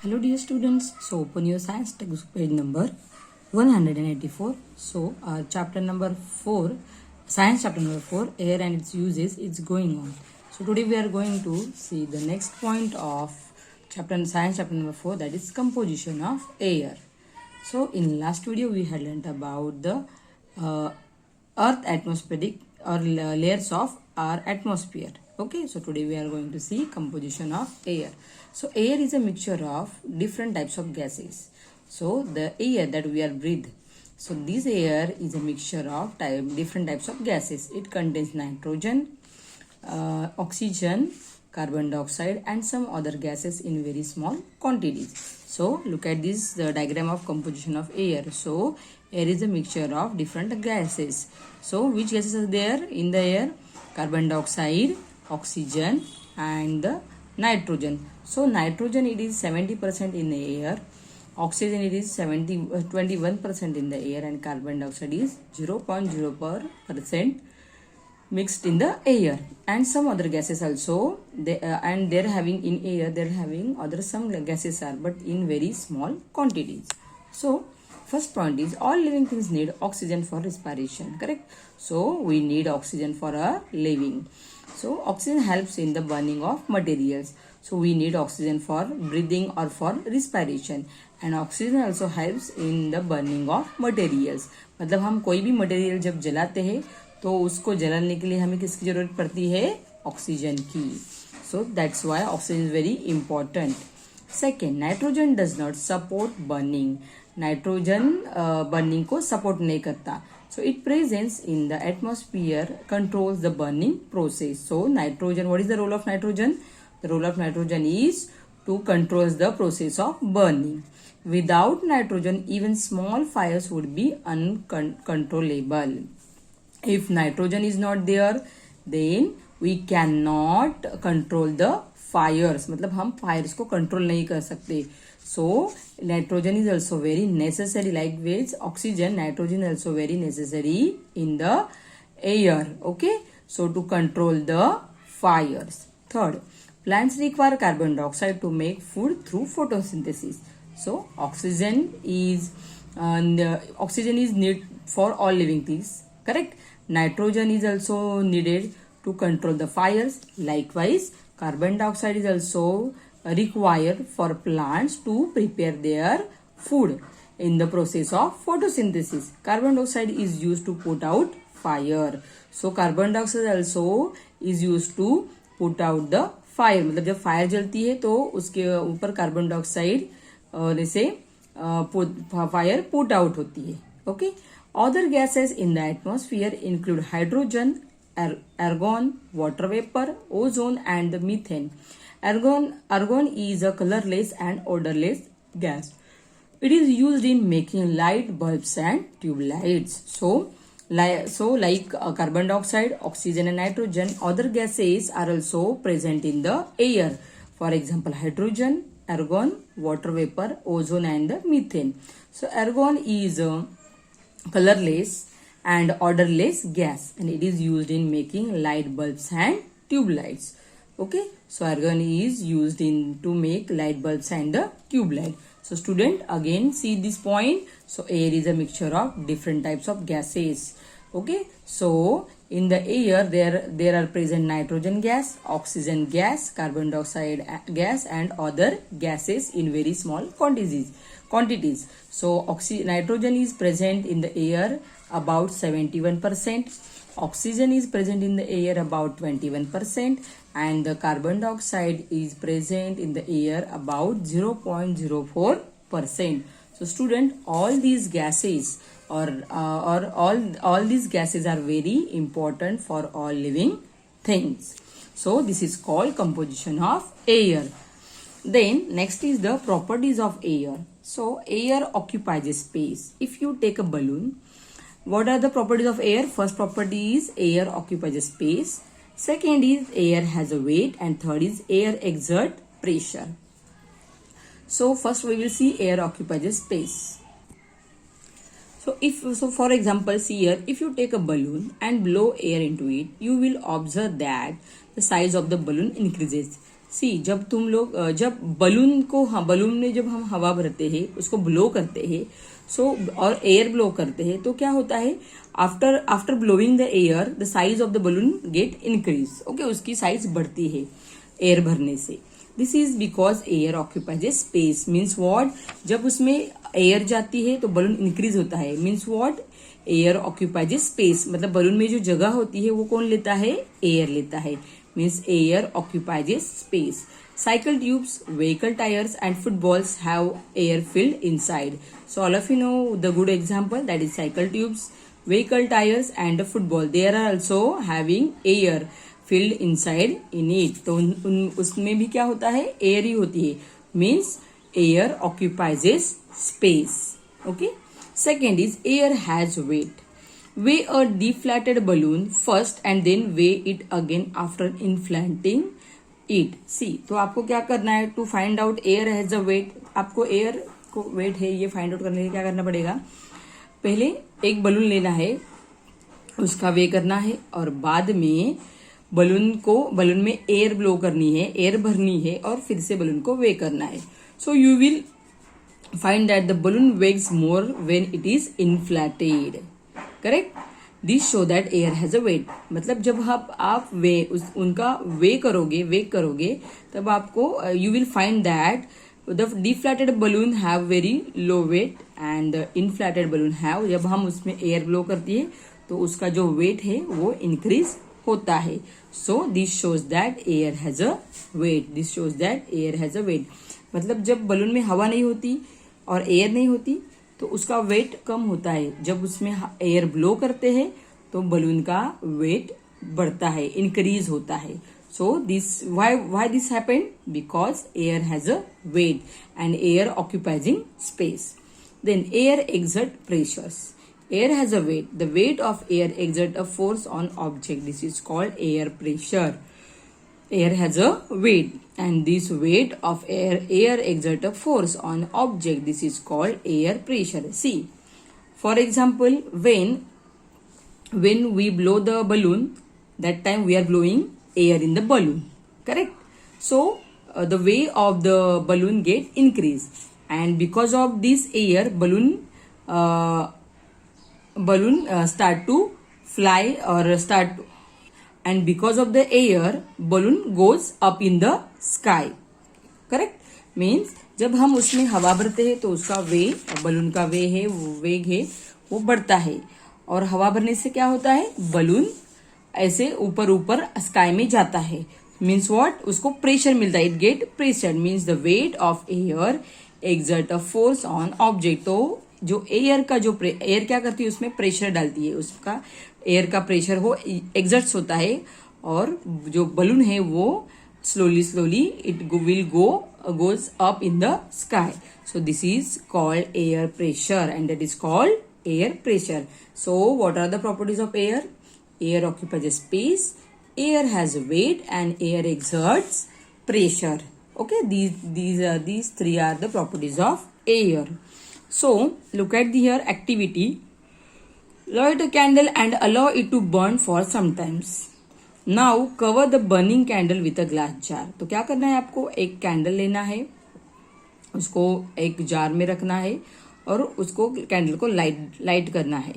Hello dear students, so open your science textbook page number 184. So chapter number 4, science chapter number 4, air and its uses, it's going on. So today we are going to see the next point of science chapter number 4, that is composition of air. So in last video we had learnt about the earth atmospheric or layers of our atmosphere. Okay, so today we are going to see composition of air. So air is a mixture of different types of gases. So the air that we are breathe, so this air is a mixture of different types of gases. It contains nitrogen, oxygen, carbon dioxide and some other gases in very small quantities. So look at this diagram of composition of air. So air is a mixture of different gases. So which gases are there in the air? Carbon dioxide, oxygen and the nitrogen. So nitrogen, it is 70% in the air, oxygen it is 21% in the air and carbon dioxide is 0.0% mixed in the air, and some other gases also and they're having in air, they're having other some gases are, but in very small quantities. So first point is all living things need oxygen for respiration, correct? So we need oxygen for our living. So oxygen helps in the burning of materials. So we need oxygen for breathing or for respiration, and oxygen also helps in the burning of materials. मतलब हम कोई भी material जब जलाते हैं तो उसको जलाने के लिए हमें किसकी जरूरत पड़ती है? ऑक्सीजन की. So that's why oxygen is very important. Second, nitrogen does not support burning. Nitrogen burning को सपोर्ट नहीं करता. So it presence in the atmosphere controls the burning process. So nitrogen, what is the role of nitrogen? The role of nitrogen is to control the process of burning. Without nitrogen, even small fires would be uncontrollable. If nitrogen is not there, then we cannot control the fires. मतलब हम fires को control नहीं कर सकते. So nitrogen is also very necessary. Likewise, oxygen, nitrogen is also very necessary in the air. Okay, so to control the fires. Third, plants require carbon dioxide to make food through photosynthesis. So oxygen is needed for all living things, correct? Nitrogen is also needed to control the fires. Likewise, carbon dioxide is also required for plants to prepare their food in the process of photosynthesis. Carbon dioxide is used to put out fire. So carbon dioxide also is used to put out the fire. मतलब जब fire जलती है तो उसके ऊपर carbon dioxide से fire put out होती है. Okay, other gases in the atmosphere include hydrogen, argon, water vapor, ozone and the methane. Argon is a colorless and odorless gas. It is used in making light bulbs and tube lights. So like carbon dioxide, oxygen and nitrogen, other gases are also present in the air. For example, hydrogen, argon, water vapor, ozone and the methane. So argon is a colorless and odorless gas, and it is used in making light bulbs and tube lights. Okay, so argon is used to make light bulbs and the tube light. So student, again see this point. So air is a mixture of different types of gases. Okay, so in the air there are present nitrogen gas, oxygen gas, carbon dioxide gas and other gases in very small quantities. So nitrogen is present in the air about 71%, oxygen is present in the air about 21%, and the carbon dioxide is present in the air about 0.04%. So student, all these gases all these gases are very important for all living things. So this is called composition of air. Then next is the properties of air. So air occupies a space. If you take a balloon, what are the properties of air? First property is air occupies a space. Second is air has a weight, and third is air exert pressure. So first we will see air occupies a space. So for example, see here, if you take a balloon and blow air into it, you will observe that the size of the balloon increases. सी जब तुम लोग जब balloon को, हाँ balloon में जब हम हवा भरते हैं, उसको ब्लो करते हैं, सो और एयर ब्लो करते हैं, तो क्या होता है, after blowing the air the size of the balloon gate increase. Okay, उसकी साइज बढ़ती है एयर भरने से। This is because air occupies A space. Means what, जब उसमें एयर जाती है तो बलून इंक्रीज होता है। Means what, air occupies A space, मतलब बलून में जो जगह होती है वो कौन लेता है, एयर लेता है। Means air occupies a space. Cycle tubes, vehicle tires and footballs have air filled inside. So all of you know the good example, that is cycle tubes, vehicle tires and the football. They are also having air filled inside in it. तो उसमें भी क्या होता है, air ही होती है. Means air occupies a space. Okay. Second is air has weight. Weigh a deflated balloon first and then weigh it again after inflating it. See, तो आपको क्या करना है, to find out air has a weight. आपको air को weight है ये find out करने के लिए क्या करना पड़ेगा, पहले एक बलून लेना है, उसका वे करना है, और बाद में बलून में एयर ब्लो करनी है, एयर भरनी है, और फिर से बलून को वे करना है। So you will find that the balloon weighs more when it is inflated. Correct, this show that air has a weight. मतलब जब आप उनका वे करोगे तब आपको you will find that the deflated balloon have very low weight and the inflated balloon have, जब हम उसमें एयर ब्लो करती है तो उसका जो वेट है वो इंक्रीज होता है। So this shows that air has a weight, this shows that air has a weight. मतलब जब बलून में हवा नहीं होती और एयर नहीं होती तो उसका वेट कम होता है। जब उसमें एयर ब्लो करते हैं तो बलून का वेट बढ़ता है, इंक्रीज होता है। So this why this happened, because air has a weight and air occupying space. Then air exert pressures. Air has a weight, the weight of air exert a force on object, this is called air pressure. Air has a weight and this weight of air exert a force on object. This is called air pressure. See, for example, when we blow the balloon, that time we are blowing air in the balloon. Correct? So the weight of the balloon get increase, and because of this air, balloon start to fly or start to, and because of the air balloon goes up in the sky. Correct? Means जब हम उसमें हवा भरते हैं तो उसका balloon का वेग है वो बढ़ता है, और हवा भरने से क्या होता है, बलून ऐसे ऊपर स्काई में जाता है। मीन्स व्हाट, उसको प्रेशर मिलता है, it get pressure. Means the weight of air exert a force on object. तो जो एयर क्या करती है, उसमें प्रेशर डालती है, उसका एयर का प्रेशर हो एक्सर्ट्स होता है, और जो बलून है वो slowly it will goes up in the sky. So this is called air pressure, and that is called air pressure. So what are the properties of air? Air occupies a space, air has weight, and air exerts pressure. Okay, these three are the properties of air. So look at the here activity. Light a candle and allow it to burn for some times. Now cover the burning candle with a glass jar. तो क्या करना है आपको, एक candle लेना है, उसको एक जार में रखना है, और उसको कैंडल को लाइट करना है.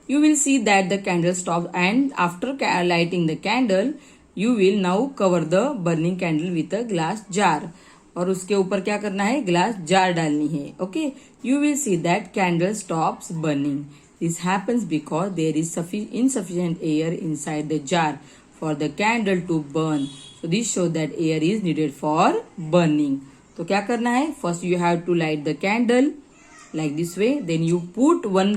You will see that the candle stops, and after lighting the candle, you will now cover the burning candle with a glass jar. और उसके ऊपर क्या करना है, ग्लास जार डालनी है. Okay, you will see that candle stops burning. This happens because there is insufficient air inside the jar for the candle to burn. So this shows that air is needed for burning. तो क्या करना है, first you have to light the candle like this way. Then you put one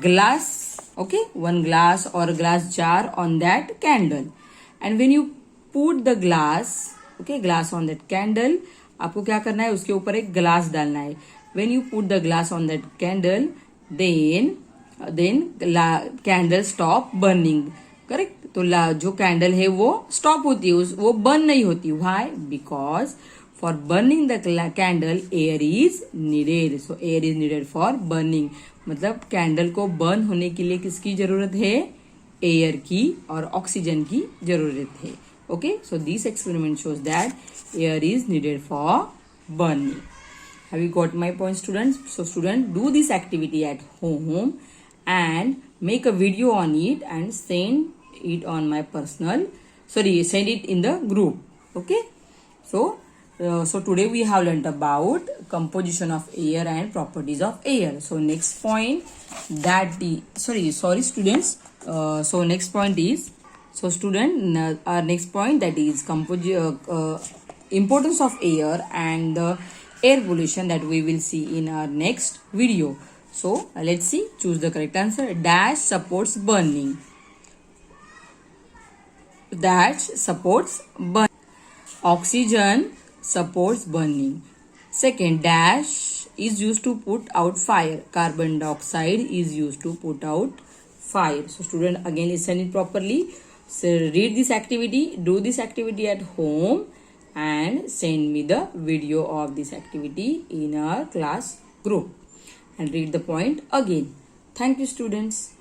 glass, okay, one glass or glass jar on that candle. And when you put the glass, okay, glass on that candle, आपको क्या करना है, उसके ऊपर एक glass डालना है. When you put the glass on that candle, then candle stop burning. Correct. तो जो कैंडल है वो स्टॉप होती है, वो बर्न नहीं होती. Why? Because for burning the candle air is needed. So air is needed for burning. मतलब कैंडल को बर्न होने के लिए किसकी जरूरत है, एयर की और ऑक्सीजन की जरूरत है. Okay, so this experiment shows that air is needed for burning. Have you got my point, students? So students, do this activity at home and make a video on it and send it on my send it in the group. Okay, so today we have learnt about composition of air and properties of air. So next point that the sorry students, so next point is, so student, our next point, that is importance of air and the air pollution, that we will see in our next video. So let's see, choose the correct answer. Dash supports burning. Dash supports burning. Oxygen supports burning. Second, dash is used to put out fire. Carbon dioxide is used to put out fire. So student, again listen it properly. So read this activity, do this activity at home and send me the video of this activity in our class group and read the point again. Thank you, students.